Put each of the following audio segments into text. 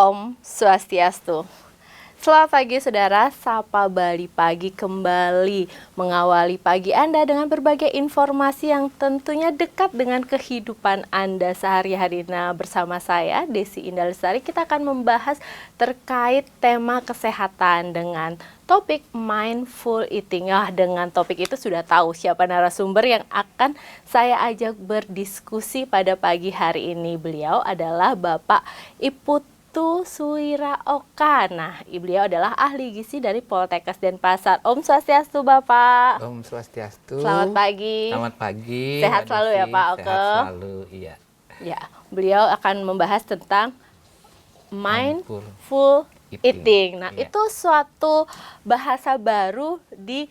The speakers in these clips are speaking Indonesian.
Om Swastiastu. Selamat pagi saudara, Sapa Bali Pagi kembali mengawali pagi Anda dengan berbagai informasi yang tentunya dekat dengan kehidupan Anda sehari-hari. Nah, bersama saya Desi Indah Lestari, kita akan membahas terkait tema kesehatan dengan topik mindful eating. Dengan topik itu sudah tahu siapa narasumber yang akan saya ajak berdiskusi pada pagi hari ini. Beliau adalah Bapak Iputu Suwiraoka. Nah, beliau adalah ahli gizi dari Poltekkes Denpasar. Om Swastiastu, Bapak. Om Swastiastu. Selamat pagi. Selamat pagi. Sehat selalu ya, Pak Oke. Sehat selalu, iya. Ya, beliau akan membahas tentang mindful eating. Nah, iya. itu suatu bahasa baru di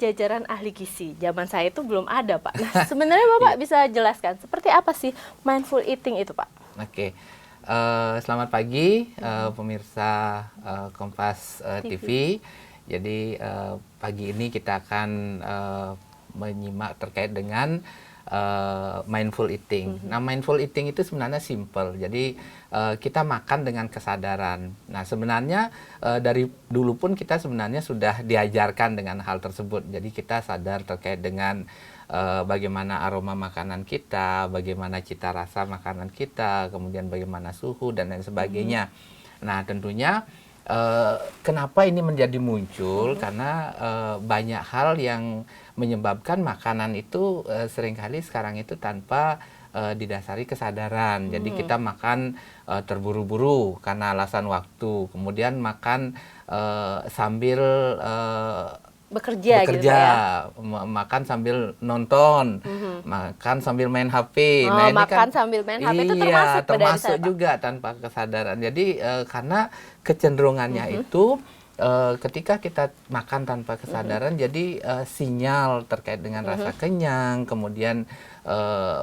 jajaran ahli gizi. Zaman saya itu belum ada, Pak. Nah, sebenarnya Bapak bisa jelaskan seperti apa sih mindful eating itu, Pak? Oke. Selamat pagi pemirsa Kompas TV. Jadi pagi ini kita akan menyimak terkait dengan mindful eating. Nah, mindful eating itu sebenarnya simple. Jadi kita makan dengan kesadaran. Nah, sebenarnya dari dulu pun kita sebenarnya sudah diajarkan dengan hal tersebut. Jadi kita sadar terkait dengan bagaimana aroma makanan kita, bagaimana cita rasa makanan kita, kemudian bagaimana suhu dan lain sebagainya. Nah, tentunya kenapa ini menjadi muncul? Karena banyak hal yang menyebabkan makanan itu seringkali sekarang itu tanpa didasari kesadaran. Jadi kita makan terburu-buru karena alasan waktu, kemudian makan sambil bekerja gitu ya? Makan sambil nonton, makan sambil main HP. Nah, ini makan kan, sambil main HP itu termasuk juga tanpa kesadaran. Jadi karena kecenderungannya itu ketika kita makan tanpa kesadaran, jadi sinyal terkait dengan rasa kenyang, kemudian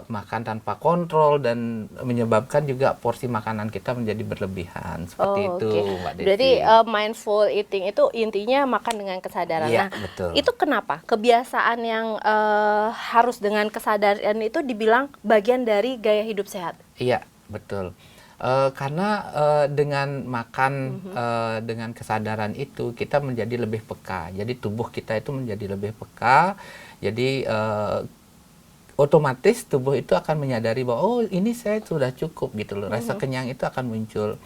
makan tanpa kontrol dan menyebabkan juga porsi makanan kita menjadi berlebihan seperti itu, Mbak Desi. Berarti mindful eating itu intinya makan dengan kesadaran. Iya, nah, betul. Itu kenapa kebiasaan yang harus dengan kesadaran itu dibilang bagian dari gaya hidup sehat? Iya, betul. Karena dengan makan dengan kesadaran itu kita menjadi lebih peka. Jadi tubuh kita itu menjadi lebih peka. Jadi otomatis tubuh itu akan menyadari bahwa oh ini saya sudah cukup gitu loh. Rasa kenyang itu akan muncul.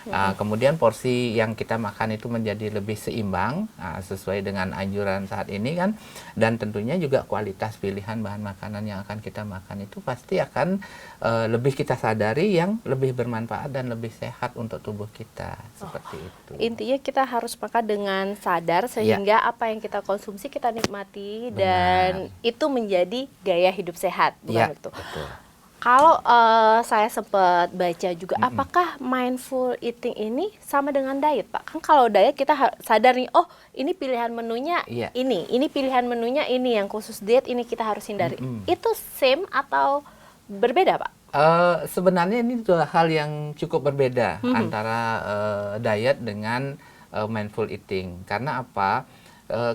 Kemudian porsi yang kita makan itu menjadi lebih seimbang sesuai dengan anjuran saat ini kan, dan tentunya juga kualitas pilihan bahan makanan yang akan kita makan itu pasti akan lebih kita sadari yang lebih bermanfaat dan lebih sehat untuk tubuh kita seperti itu. Intinya kita harus makan dengan sadar sehingga apa yang kita konsumsi kita nikmati. Benar. Dan itu menjadi gaya hidup sehat, bukan itu? Betul. Kalau saya sempat baca juga, apakah mindful eating ini sama dengan diet, Pak? Kan kalau diet kita sadar nih, oh ini pilihan menunya ini pilihan menunya ini, yang khusus diet ini kita harus hindari. Itu same atau berbeda, Pak? Sebenarnya ini dua hal yang cukup berbeda antara diet dengan mindful eating. Karena apa?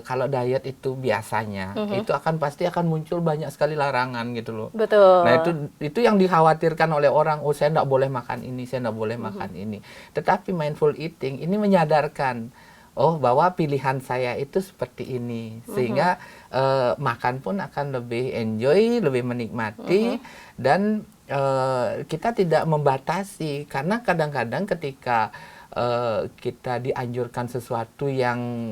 Kalau diet itu biasanya itu pasti akan muncul banyak sekali larangan gitu loh. Betul. Nah itu yang dikhawatirkan oleh orang. Oh saya tidak boleh makan ini, saya tidak boleh makan ini. Tetapi mindful eating ini menyadarkan oh bahwa pilihan saya itu seperti ini, sehingga makan pun akan lebih enjoy, lebih menikmati dan kita tidak membatasi. Karena kadang-kadang ketika kita dianjurkan sesuatu yang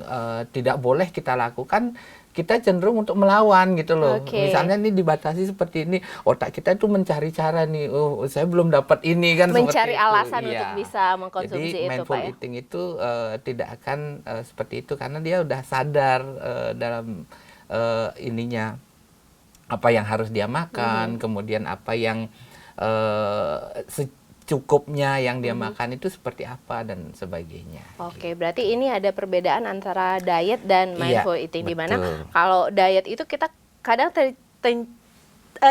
tidak boleh kita lakukan, kita cenderung untuk melawan gitu loh. Misalnya ini dibatasi seperti ini, otak kita itu mencari cara nih, oh saya belum dapat ini kan, mencari alasan itu. Untuk bisa mengkonsumsi. Jadi mindful eating itu tidak akan seperti itu karena dia udah sadar dalam ininya apa yang harus dia makan, kemudian apa yang cukupnya yang dia makan itu seperti apa dan sebagainya. Oke, berarti ini ada perbedaan antara diet dan mindful eating, di mana kalau diet itu kita kadang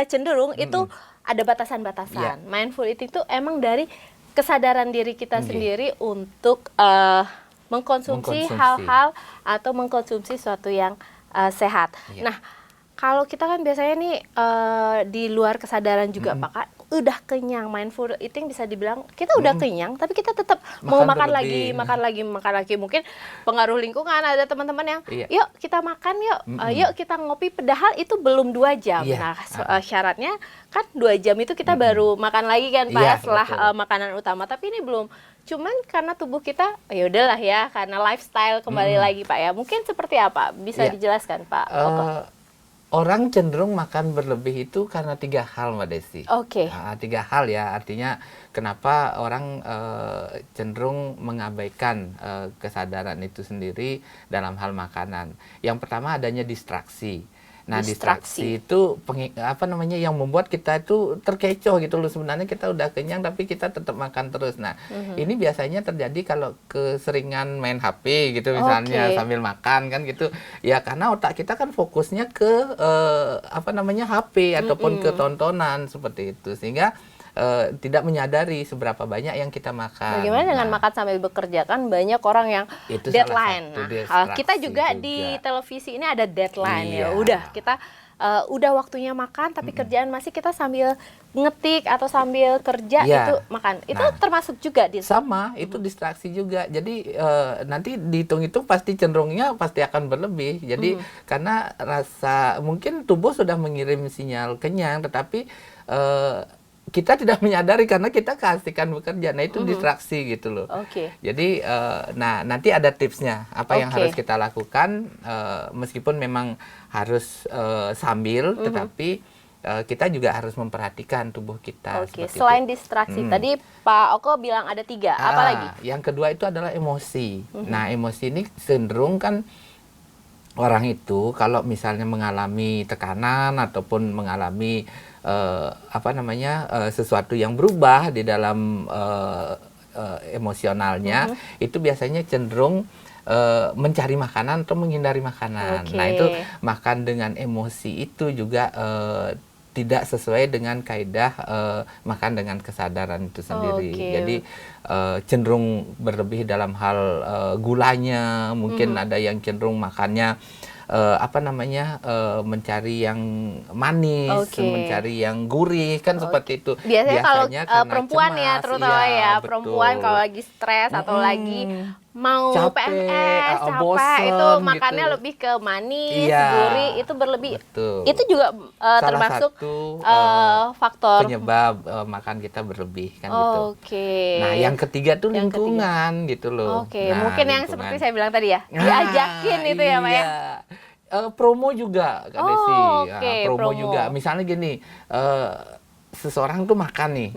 cenderung itu ada batasan-batasan. Mindful eating itu emang dari kesadaran diri kita sendiri untuk mengkonsumsi hal-hal atau mengkonsumsi sesuatu yang sehat. Nah, kalau kita kan biasanya nih di luar kesadaran juga, Pak, udah kenyang. Mindful eating bisa dibilang kita udah kenyang, tapi kita tetap mau makan lagi, makan lagi, makan lagi. Mungkin pengaruh lingkungan, ada teman-teman yang, yuk kita makan yuk, yuk kita ngopi. Padahal itu belum 2 jam. Nah, syaratnya kan 2 jam itu kita baru makan lagi kan Pak, setelah makanan utama. Tapi ini belum. Cuman karena tubuh kita, ya udahlah ya, karena lifestyle kembali lagi Pak ya. Mungkin seperti apa? Bisa dijelaskan Pak? Orang cenderung makan berlebih itu karena 3 hal Mbak Desi. Oke. 3 hal ya, artinya kenapa orang cenderung mengabaikan kesadaran itu sendiri dalam hal makanan. Yang pertama adanya distraksi. Nah, distraksi itu yang membuat kita itu terkecoh gitu loh. Sebenarnya kita udah kenyang tapi kita tetap makan terus. Nah, ini biasanya terjadi kalau keseringan main HP gitu misalnya sambil makan kan gitu. Ya karena otak kita kan fokusnya ke HP ataupun ke tontonan seperti itu. Sehingga tidak menyadari seberapa banyak yang kita makan. Bagaimana dengan makan sambil bekerja? Kan banyak orang yang deadline. Nah, kita juga di televisi ini ada deadline ya. Udah kita udah waktunya makan, tapi kerjaan masih kita sambil ngetik atau sambil kerja itu makan. Itu termasuk juga sama, itu distraksi juga. Jadi nanti dihitung-hitung pasti cenderungnya pasti akan berlebih. Jadi karena mungkin tubuh sudah mengirim sinyal kenyang, tetapi kita tidak menyadari karena kita keasikan bekerja. Nah, itu distraksi gitu loh. Jadi, nanti ada tipsnya. Apa yang harus kita lakukan, meskipun memang harus sambil, tetapi kita juga harus memperhatikan tubuh kita. Selain distraksi, tadi Pak Oko bilang ada 3. Apa lagi? Yang kedua itu adalah emosi. Nah, emosi ini cenderung kan orang itu kalau misalnya mengalami tekanan ataupun mengalami sesuatu yang berubah di dalam emosionalnya, itu biasanya cenderung mencari makanan atau menghindari makanan. Nah, itu makan dengan emosi itu juga tidak sesuai dengan kaidah makan dengan kesadaran itu sendiri. Jadi cenderung berlebih dalam hal gulanya, mungkin ada yang cenderung makannya mencari yang manis, mencari yang gurih kan seperti itu. Biasanya kalau perempuan cemas, ya terutama perempuan kalau lagi stres atau lagi mau capek, PMS, capek bosen, itu makannya gitu. Lebih ke manis, gurih, itu berlebih. Itu juga termasuk satu, faktor penyebab makan kita berlebih kan gitu. Nah, yang ketiga tuh lingkungan gitu loh. Nah, mungkin yang seperti saya bilang tadi ya, diajakin itu ya Pak ya. Promo juga Kak Desi. Promo juga. Misalnya gini, seseorang tuh makan nih.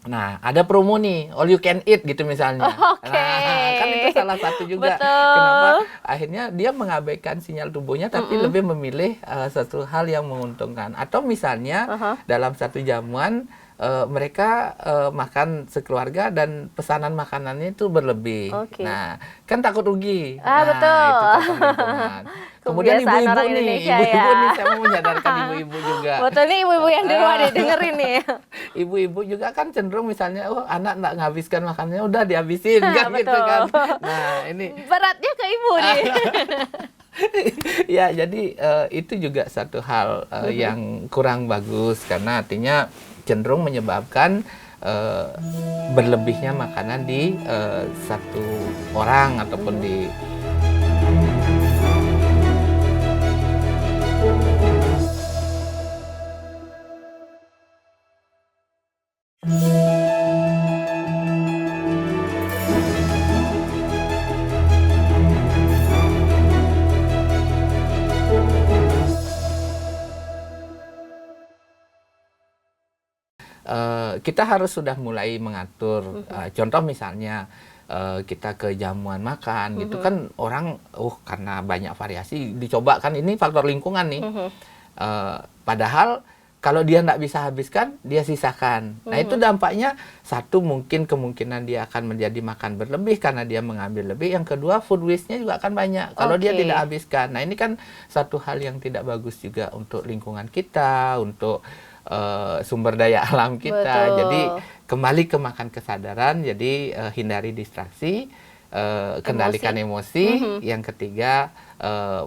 Nah, ada promo nih, all you can eat gitu misalnya. Nah, kan itu salah satu juga. Kenapa akhirnya dia mengabaikan sinyal tubuhnya tapi lebih memilih satu hal yang menguntungkan. Atau misalnya dalam satu jamuan mereka makan sekeluarga dan pesanan makanannya itu berlebih. Nah, kan takut rugi. Betul. Itu faktor lingkungan. Kemudian ibu-ibu nih, saya mau menyadarkan ibu-ibu juga. Betul nih ibu-ibu yang di rumah dengerin nih. Ibu-ibu juga kan cenderung misalnya, anak nggak menghabiskan makanannya, udah dihabisin kan gitu kan. Nah, ini beratnya ke ibu nih. Ya, jadi itu juga satu hal yang kurang bagus karena artinya cenderung menyebabkan berlebihnya makanan di satu orang ataupun di kita harus sudah mulai mengatur. Contoh misalnya kita ke jamuan makan gitu kan orang karena banyak variasi dicoba kan, ini faktor lingkungan nih. Padahal kalau dia nggak bisa habiskan, dia sisakan. Nah, itu dampaknya satu, mungkin kemungkinan dia akan menjadi makan berlebih karena dia mengambil lebih. Yang kedua, food waste-nya juga akan banyak kalau dia tidak habiskan. Nah, ini kan satu hal yang tidak bagus juga untuk lingkungan kita, untuk sumber daya alam kita. Jadi kembali ke makan kesadaran. Jadi hindari distraksi, kendalikan emosi. Yang ketiga,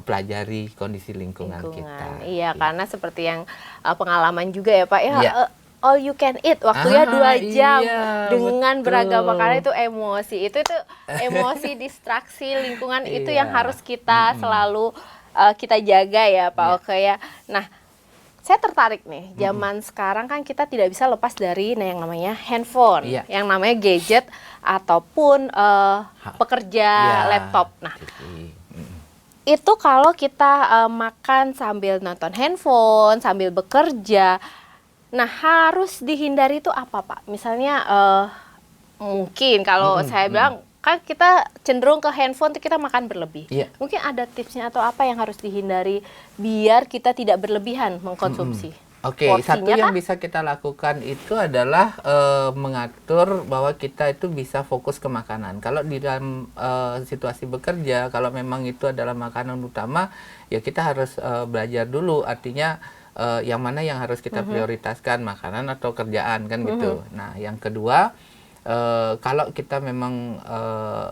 pelajari kondisi lingkungan kita. Iya, karena seperti yang pengalaman juga ya Pak ya. all you can eat, waktunya 2 jam dengan betul. beragam makanan. Itu emosi, itu emosi distraksi lingkungan itu yang Iya. harus kita selalu kita jaga ya Pak Iya. Oke ya. Nah, saya tertarik nih, zaman sekarang kan kita tidak bisa lepas dari yang namanya handphone, Iya. yang namanya gadget ataupun pekerja Iya. laptop. Nah, Jadi, itu kalau kita makan sambil nonton handphone, sambil bekerja, nah harus dihindari itu apa Pak? Misalnya mungkin kalau saya bilang, kan kita cenderung ke handphone tuh kita makan berlebih. Iya. Mungkin ada tipsnya atau apa yang harus dihindari biar kita tidak berlebihan mengkonsumsi. Oke, satu Porsinya yang kah? bisa kita lakukan itu adalah mengatur bahwa kita itu bisa fokus ke makanan. Kalau di dalam situasi bekerja, kalau memang itu adalah makanan utama, ya kita harus belajar dulu. Artinya yang mana yang harus kita prioritaskan, makanan atau kerjaan kan gitu. Nah, yang kedua, kalau kita memang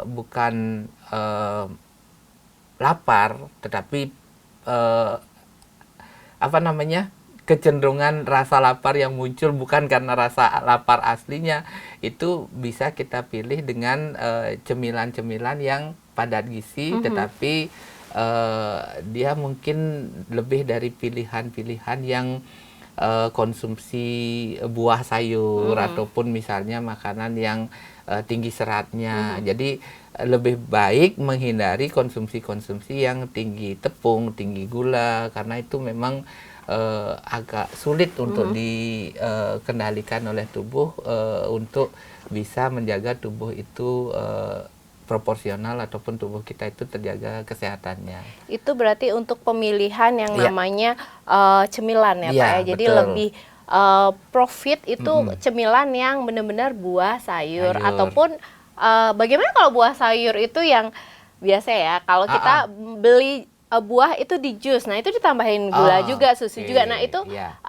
bukan lapar, tetapi apa namanya, kecenderungan rasa lapar yang muncul bukan karena rasa lapar aslinya, itu bisa kita pilih dengan cemilan-cemilan yang padat gizi, tetapi dia mungkin lebih dari pilihan-pilihan yang konsumsi buah sayur ataupun misalnya makanan yang tinggi seratnya. Jadi lebih baik menghindari konsumsi-konsumsi yang tinggi tepung, tinggi gula, karena itu memang agak sulit untuk dikendalikan oleh tubuh untuk bisa menjaga tubuh itu proporsional ataupun tubuh kita itu terjaga kesehatannya. Itu berarti untuk pemilihan yang Iya. namanya cemilan ya Iya, Pak ya. Jadi betul. lebih profit itu cemilan yang benar-benar buah sayur. Sayur. Ataupun bagaimana kalau buah sayur itu yang biasa ya, kalau kita beli buah itu di jus, nah itu ditambahin gula juga, susu oke, juga. Nah itu iya.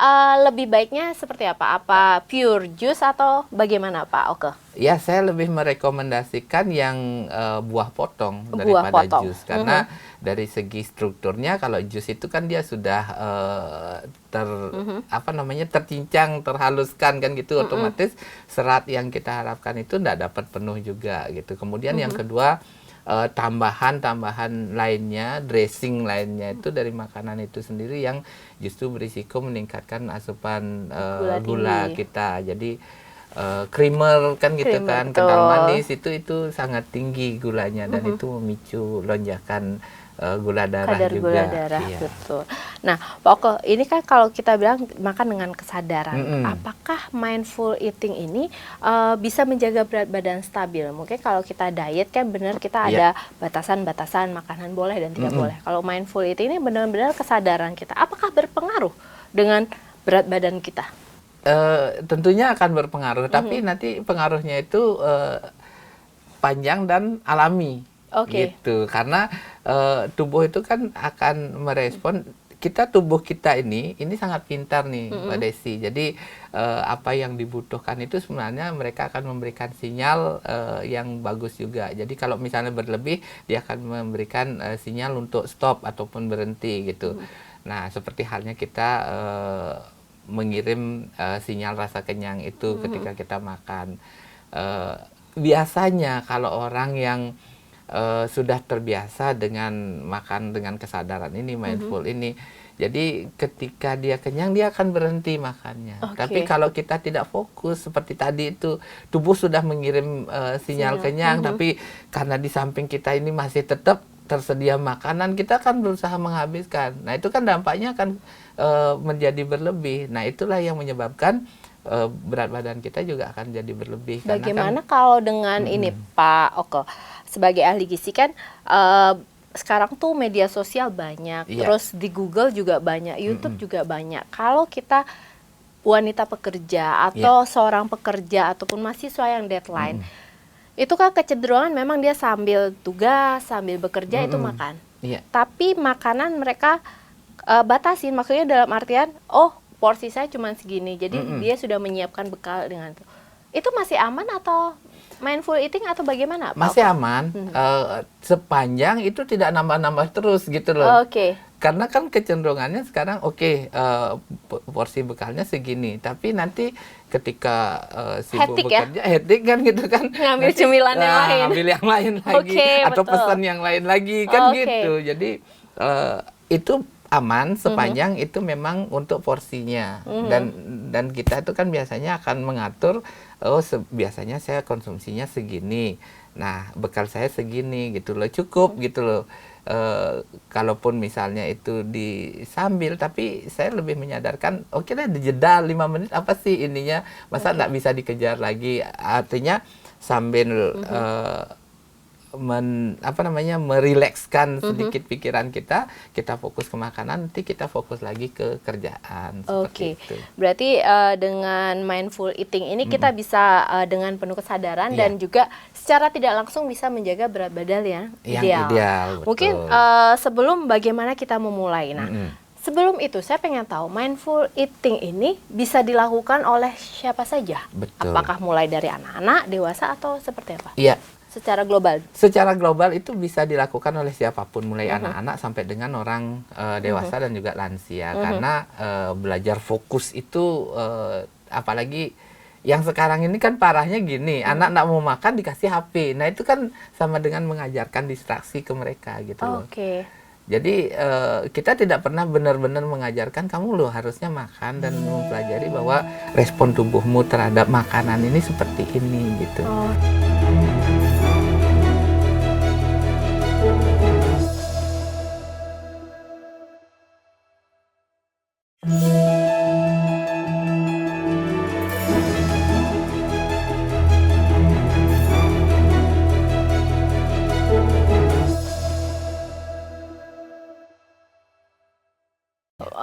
lebih baiknya seperti apa? Apa pure jus atau bagaimana Pak Oke? Ya, saya lebih merekomendasikan yang buah potong Buah daripada potong. jus, karena dari segi strukturnya kalau jus itu kan dia sudah apa namanya, tercincang, terhaluskan kan gitu, otomatis serat yang kita harapkan itu tidak dapat penuh juga gitu. Kemudian yang kedua, tambahan-tambahan lainnya, dressing lainnya itu dari makanan itu sendiri yang justru berisiko meningkatkan asupan tinggi. gula kita. Jadi creamer kan gitu Creamer, kan, betul. kental manis itu sangat tinggi gulanya dan itu memicu lonjakan gula darah Kadar juga. gula darah, Iya. betul. Nah, Pak Oke, ini kan kalau kita bilang makan dengan kesadaran, apakah mindful eating ini bisa menjaga berat badan stabil? Mungkin kalau kita diet kan benar kita ada batasan-batasan makanan boleh dan tidak boleh. Kalau mindful eating ini benar-benar kesadaran kita. Apakah berpengaruh dengan berat badan kita? Tentunya akan berpengaruh, tapi nanti pengaruhnya itu panjang dan alami. Oke. Gitu, karena tubuh itu kan akan merespon. Tubuh kita ini sangat pintar nih Mbak Desi. Jadi apa yang dibutuhkan itu sebenarnya mereka akan memberikan sinyal yang bagus juga. Jadi kalau misalnya berlebih, dia akan memberikan sinyal untuk stop ataupun berhenti gitu. Nah, seperti halnya kita mengirim sinyal rasa kenyang itu ketika kita makan. Biasanya kalau orang yang sudah terbiasa dengan makan dengan kesadaran ini, mindful ini, jadi ketika dia kenyang dia akan berhenti makannya. Tapi kalau kita tidak fokus seperti tadi itu, tubuh sudah mengirim sinyal kenyang, tapi karena di samping kita ini masih tetap tersedia makanan, kita akan berusaha menghabiskan. Nah, itu kan dampaknya akan menjadi berlebih. Nah, itulah yang menyebabkan berat badan kita juga akan jadi berlebih. Bagaimana kalau dengan ini Pak Oke, sebagai ahli gizi kan sekarang tuh media sosial banyak, terus di Google juga banyak, YouTube juga banyak. Kalau kita wanita pekerja atau seorang pekerja ataupun mahasiswa yang deadline, itu kan kecenderungan memang dia sambil tugas, sambil bekerja itu makan. Tapi makanan mereka batasin, maksudnya dalam artian, oh porsi saya cuma segini, jadi dia sudah menyiapkan bekal dengan itu. Itu masih aman atau mindful eating atau bagaimana Pak? Masih aman, sepanjang itu tidak nambah-nambah terus gitu loh. Oke. karena kan kecenderungannya sekarang porsi bekalnya segini, tapi nanti ketika sibuk Hektik ya? bekerja, hektik kan gitu kan, Ngambil nanti, cemilan yang lain. ngambil yang lain lagi, Oke, atau betul. pesan yang lain lagi kan Oke. gitu. Jadi itu aman sepanjang itu memang untuk porsinya, dan kita itu kan biasanya akan mengatur, biasanya saya konsumsinya segini, nah bekal saya segini gitu loh, cukup gitu loh. Kalaupun misalnya itu disambil, tapi saya lebih menyadarkan, oke lah jeda 5 menit, apa sih ininya, masa nggak bisa dikejar lagi, artinya sambil merilekskan sedikit pikiran kita fokus ke makanan, nanti kita fokus lagi ke kerjaan. Oke, Seperti itu. berarti dengan mindful eating ini kita bisa dengan penuh kesadaran Iya. dan juga secara tidak langsung bisa menjaga berat badan yang ideal. Betul. Mungkin sebelum bagaimana kita memulai, nah sebelum itu saya pengen tahu mindful eating ini bisa dilakukan oleh siapa saja? Betul. Apakah mulai dari anak-anak, dewasa atau seperti apa? Iya. Secara global. Secara global itu bisa dilakukan oleh siapapun, mulai anak-anak sampai dengan orang dewasa dan juga lansia, karena belajar fokus itu apalagi yang sekarang ini kan parahnya gini, anak nggak mau makan dikasih HP, nah itu kan sama dengan mengajarkan distraksi ke mereka gitu loh. Oke. Jadi kita tidak pernah benar-benar mengajarkan kamu loh harusnya makan dan mempelajari bahwa respon tubuhmu terhadap makanan ini seperti ini gitu. Oh.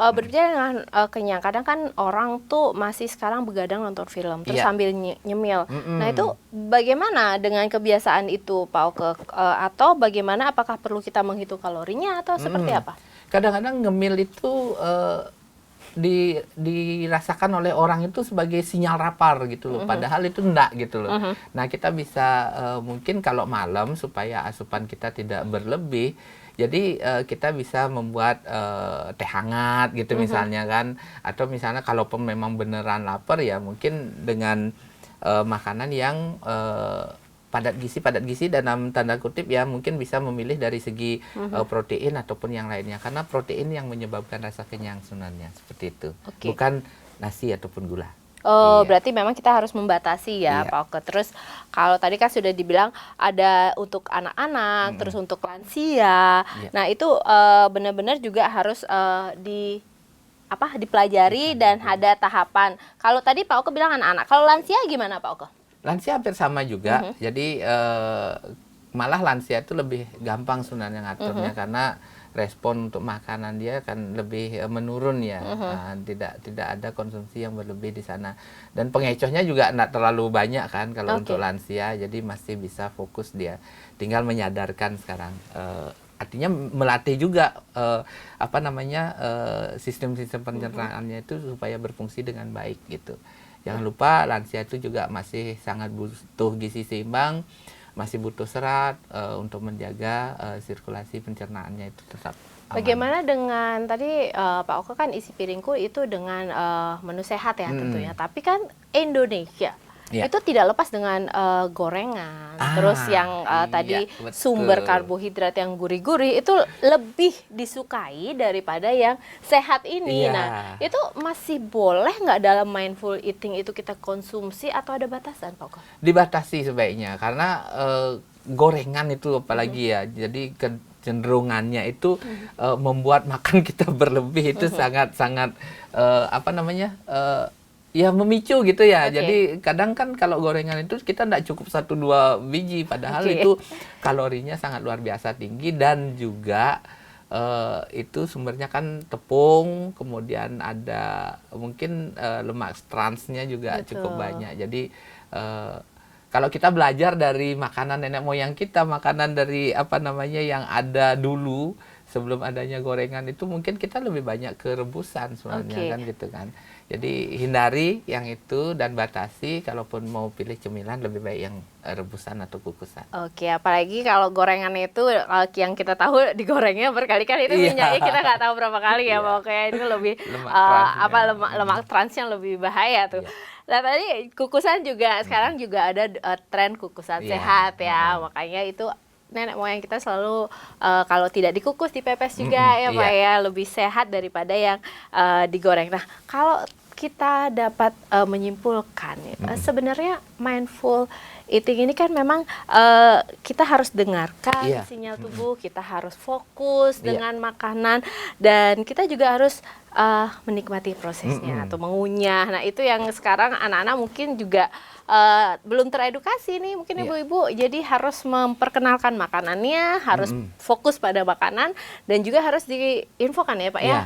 Berbicara dengan kenyang, kadang kan orang tuh masih sekarang begadang nonton film, terus Iya. sambil nyemil. Nah itu bagaimana dengan kebiasaan itu, Pak Oke? Atau bagaimana, apakah perlu kita menghitung kalorinya atau seperti apa? Kadang-kadang ngemil itu dirasakan oleh orang itu sebagai sinyal lapar gitu loh, padahal itu enggak gitu loh. Nah kita bisa mungkin kalau malam supaya asupan kita tidak berlebih, jadi kita bisa membuat teh hangat gitu misalnya kan, atau misalnya kalaupun memang beneran lapar ya mungkin dengan makanan yang padat gizi dalam tanda kutip ya, mungkin bisa memilih dari segi protein ataupun yang lainnya, karena protein yang menyebabkan rasa kenyang sebenarnya, seperti itu. Oke. Bukan nasi ataupun gula. Oh, Iya. berarti memang kita harus membatasi ya, Iya. Pak Oke. Terus kalau tadi kan sudah dibilang ada untuk anak-anak, terus untuk lansia. Iya. Nah itu benar-benar juga harus dipelajari dan ada tahapan. Kalau tadi Pak Oke bilang anak-anak, kalau lansia gimana Pak Oke? Lansia hampir sama juga. Jadi malah lansia itu lebih gampang sebenarnya ngaturnya, karena respon untuk makanan dia kan lebih menurun ya. Nah, tidak ada konsumsi yang berlebih di sana. Dan pengecohnya juga tidak terlalu banyak kan kalau untuk lansia. Jadi masih bisa fokus dia. Tinggal menyadarkan sekarang. Artinya melatih juga sistem-sistem pencernaannya itu supaya berfungsi dengan baik gitu. Jangan lupa lansia itu juga masih sangat butuh gizi seimbang, masih butuh serat untuk menjaga sirkulasi pencernaannya itu tetap aman. Bagaimana dengan tadi Pak Oke kan isi piringku itu dengan menu sehat ya tentunya, tapi kan Indonesia itu tidak lepas dengan gorengan, terus yang tadi betul. sumber karbohidrat yang gurih-gurih itu lebih disukai daripada yang sehat ini. Iya. Nah itu masih boleh nggak dalam mindful eating itu kita konsumsi atau ada batasan Pak Oke? Dibatasi sebaiknya, karena gorengan itu apalagi ya, jadi kecenderungannya itu membuat makan kita berlebih itu sangat-sangat ya memicu gitu ya. Jadi kadang kan kalau gorengan itu kita tidak cukup 1-2 biji, padahal itu kalorinya sangat luar biasa tinggi, dan juga itu sumbernya kan tepung, kemudian ada mungkin lemak transnya juga cukup banyak. Jadi kalau kita belajar dari makanan nenek moyang kita, makanan dari yang ada dulu sebelum adanya gorengan itu, mungkin kita lebih banyak ke rebusan sebenarnya kan gitu kan. Jadi hindari yang itu dan batasi, kalaupun mau pilih cemilan lebih baik yang rebusan atau kukusan. Oke, apalagi kalau gorengan itu yang kita tahu digorengnya berkali-kali itu Iya. minyaknya kita nggak tahu berapa kali ya, Iya. pokoknya itu lebih Lemak transnya. lemak trans yang lebih bahaya tuh. Iya. Nah tadi kukusan juga sekarang juga ada tren kukusan Iya. sehat ya, makanya itu nenek moyang kita selalu kalau tidak dikukus dipepes juga ya Pak iya. ya, lebih sehat daripada yang digoreng. Nah kalau kita dapat menyimpulkan ya, sebenarnya mindful eating ini kan memang kita harus dengarkan Iya. sinyal tubuh, kita harus fokus Iya. dengan makanan, dan kita juga harus menikmati prosesnya atau mengunyah. Nah itu yang sekarang anak-anak mungkin juga belum teredukasi nih, mungkin Iya. ibu-ibu, jadi harus memperkenalkan makanannya, harus fokus pada makanan, dan juga harus diinfokan ya Pak ya,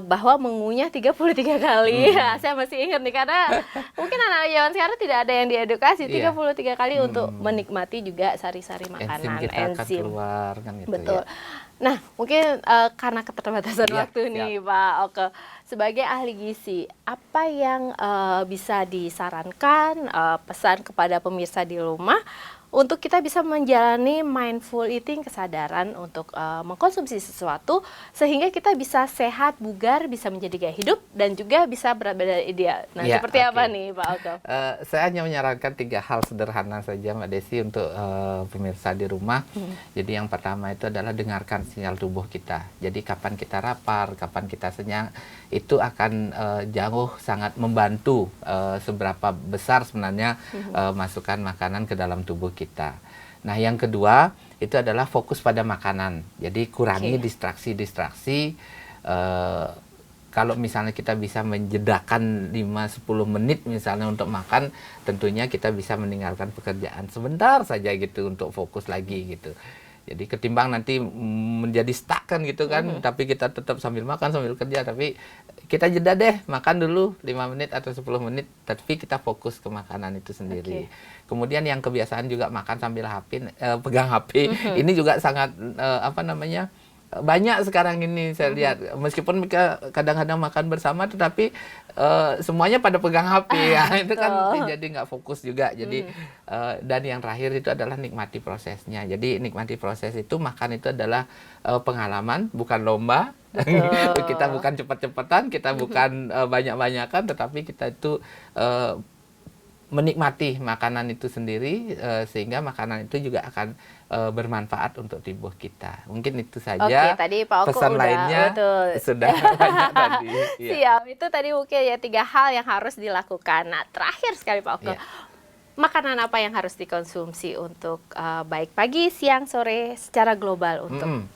bahwa mengunyah 33 kali. Ya, saya masih ingat nih karena mungkin anak zaman sekarang tidak ada yang diedukasi 33 kali untuk menikmati juga sari-sari makanan, Enzim kita akan keluar kan gitu. Betul. Ya. Nah, mungkin karena keterbatasan waktu nih Pak Oke, sebagai ahli gizi, apa yang bisa disarankan, pesan kepada pemirsa di rumah untuk kita bisa menjalani mindful eating, kesadaran untuk mengkonsumsi sesuatu sehingga kita bisa sehat, bugar, bisa menjadi gaya hidup, dan juga bisa berat badan ideal. Nah, seperti apa nih Pak Oke? Saya hanya menyarankan 3 hal sederhana saja Mbak Desi untuk pemirsa di rumah. Jadi yang pertama itu adalah dengarkan sinyal tubuh kita. Jadi kapan kita lapar, kapan kita kenyang, itu akan jauh sangat membantu seberapa besar sebenarnya masukan makanan ke dalam tubuh kita. Nah, yang kedua itu adalah fokus pada makanan. Jadi kurangi distraksi-distraksi. Kalau misalnya kita bisa menjedakan 5-10 menit misalnya untuk makan, tentunya kita bisa meninggalkan pekerjaan sebentar saja gitu untuk fokus lagi gitu. Jadi ketimbang nanti menjadi stuck kan gitu kan, tapi kita tetap sambil makan sambil kerja, tapi kita jeda deh, makan dulu 5 menit atau 10 menit, tapi kita fokus ke makanan itu sendiri. Kemudian yang kebiasaan juga makan sambil pegang HP, ini juga sangat banyak sekarang ini saya lihat, meskipun kadang-kadang makan bersama tetapi semuanya pada pegang HP ya, itu kan jadi nggak fokus juga. Jadi dan yang terakhir itu adalah nikmati prosesnya. Jadi nikmati proses itu, makan itu adalah pengalaman, bukan lomba. Kita bukan cepat-cepatan, kita bukan banyak-banyakan, tetapi kita itu menikmati makanan itu sendiri, sehingga makanan itu juga akan bermanfaat untuk tubuh kita. Mungkin itu saja. Oke, tadi Pak Oke pesan lainnya sudah banyak tadi. Siap, itu tadi mungkin ya 3 hal yang harus dilakukan. Nah, terakhir sekali Pak Oke, makanan apa yang harus dikonsumsi untuk baik pagi, siang, sore secara global untuk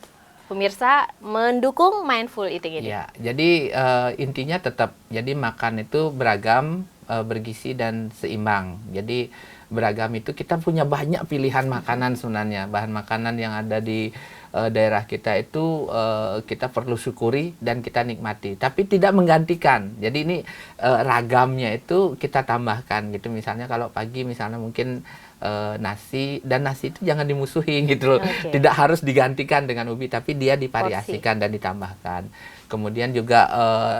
pemirsa mendukung mindful eating ini? Ya, jadi intinya tetap, jadi makan itu beragam, bergizi dan seimbang. Jadi beragam itu kita punya banyak pilihan makanan sebenarnya. Bahan makanan yang ada di daerah kita itu kita perlu syukuri dan kita nikmati, tapi tidak menggantikan. Jadi ini ragamnya itu kita tambahkan gitu. Misalnya kalau pagi misalnya mungkin nasi, dan nasi itu jangan dimusuhi gitu loh. Tidak harus digantikan dengan ubi, tapi dia divariasikan dan ditambahkan. Kemudian juga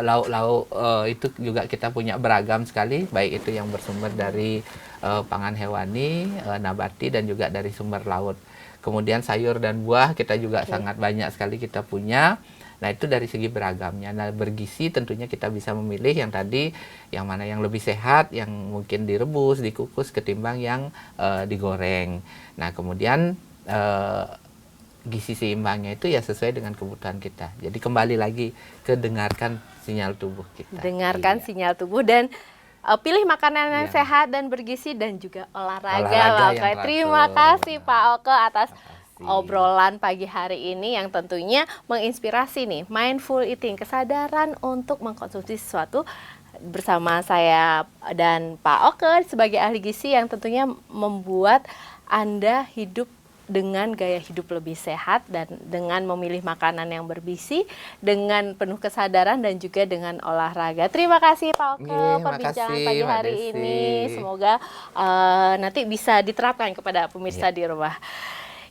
lauk-lauk itu juga kita punya beragam sekali, baik itu yang bersumber dari pangan hewani, nabati, dan juga dari sumber laut. Kemudian sayur dan buah kita juga sangat banyak sekali kita punya. Nah, itu dari segi beragamnya. Nah, bergizi tentunya kita bisa memilih yang tadi, yang mana yang lebih sehat, yang mungkin direbus, dikukus, ketimbang yang digoreng. Nah, kemudian gizi seimbangnya itu ya sesuai dengan kebutuhan kita. Jadi kembali lagi ke dengarkan sinyal tubuh kita. Dengarkan sinyal tubuh dan pilih makanan yang sehat dan bergizi, dan juga olahraga. Terima kasih Pak Oke atas obrolan pagi hari ini yang tentunya menginspirasi nih, mindful eating, kesadaran untuk mengkonsumsi sesuatu, bersama saya dan Pak Oke sebagai ahli gizi yang tentunya membuat Anda hidup dengan gaya hidup lebih sehat, dan dengan memilih makanan yang bergizi, dengan penuh kesadaran, dan juga dengan olahraga. Terima kasih Pak Oke perbincangan pagi hari ini. Semoga nanti bisa diterapkan kepada pemirsa di rumah.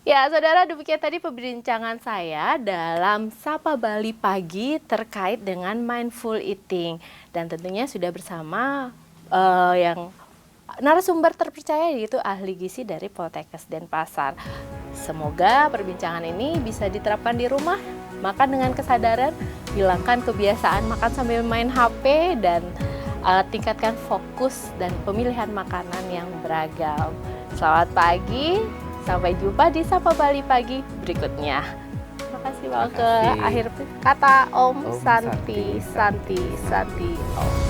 Ya, saudara, demikian tadi perbincangan saya dalam Sapa Bali Pagi terkait dengan mindful eating. Dan tentunya sudah bersama yang narasumber terpercaya, yaitu ahli gizi dari Poltekkes Denpasar. Semoga perbincangan ini bisa diterapkan di rumah, makan dengan kesadaran, hilangkan kebiasaan makan sambil main HP, dan tingkatkan fokus dan pemilihan makanan yang beragam. Selamat pagi, sampai jumpa di Sapa Bali Pagi berikutnya. Terima kasih. Ke akhir kata Om Santi Om.